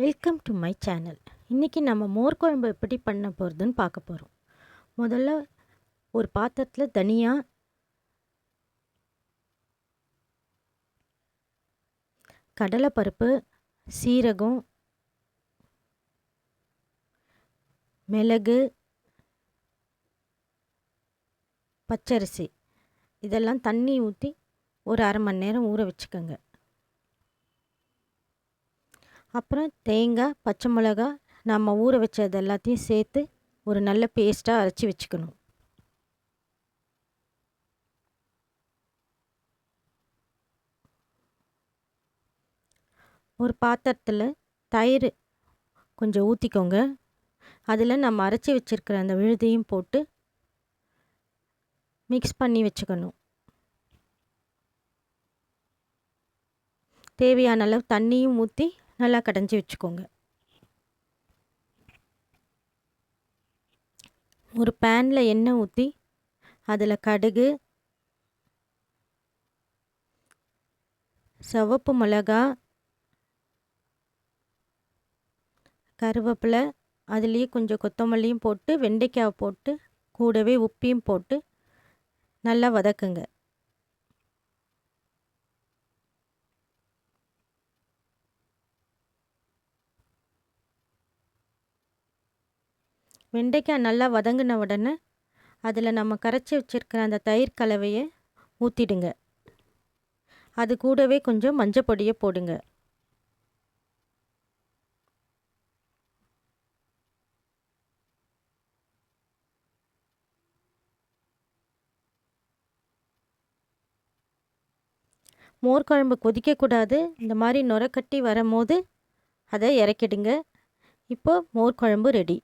Welcome to my channel. இன்றைக்கி நம்ம மோர் குழம்பு எப்படி பண்ண போகிறதுன்னு பார்க்க போகிறோம். முதல்ல ஒரு பாத்திரத்தில் தனியா, கடலைப்பருப்பு, சீரகம், மிளகு, பச்சரிசி இதெல்லாம் தண்ணி ஊற்றி ஒரு அரை மணி நேரம் ஊற வச்சுக்கோங்க. அப்புறம் தேங்காய், பச்சை மிளகா, நம்ம ஊற வச்சது எல்லாத்தையும் சேர்த்து ஒரு நல்ல பேஸ்ட்டாக அரைச்சி வச்சுக்கணும். ஒரு பாத்திரத்தில் தயிர் கொஞ்சம் ஊற்றிக்கோங்க. அதில் நம்ம அரைச்சி வச்சுருக்கிற அந்த விழுதையும் போட்டு மிக்ஸ் பண்ணி வச்சுக்கணும். தேவையான அளவு தண்ணியும் ஊற்றி நல்லா கடைஞ்சி வச்சுக்கோங்க. ஒரு பேனில் எண்ணெய் ஊற்றி அதில் கடுகு, சிவப்பு மிளகா, கருவேப்பிலை, அதுலேயே கொஞ்சம் கொத்தமல்லியும் போட்டு வெண்டைக்காய் போட்டு கூடவே உப்பையும் போட்டு நல்லா வதக்குங்க. வெண்டைக்காய் நல்லா வதங்கின உடனே அதில் நம்ம கரைச்சி வச்சுருக்கிற அந்த தயிர் கலவையை ஊற்றிடுங்க. அது கூடவே கொஞ்சம் மஞ்சள் பொடியை போடுங்க. மோர் குழம்பு கொதிக்கக்கூடாது. இந்த மாதிரி நுரை கட்டி வரும்போது அதை இறக்கிடுங்க. இப்போ மோர் குழம்பு ரெடி.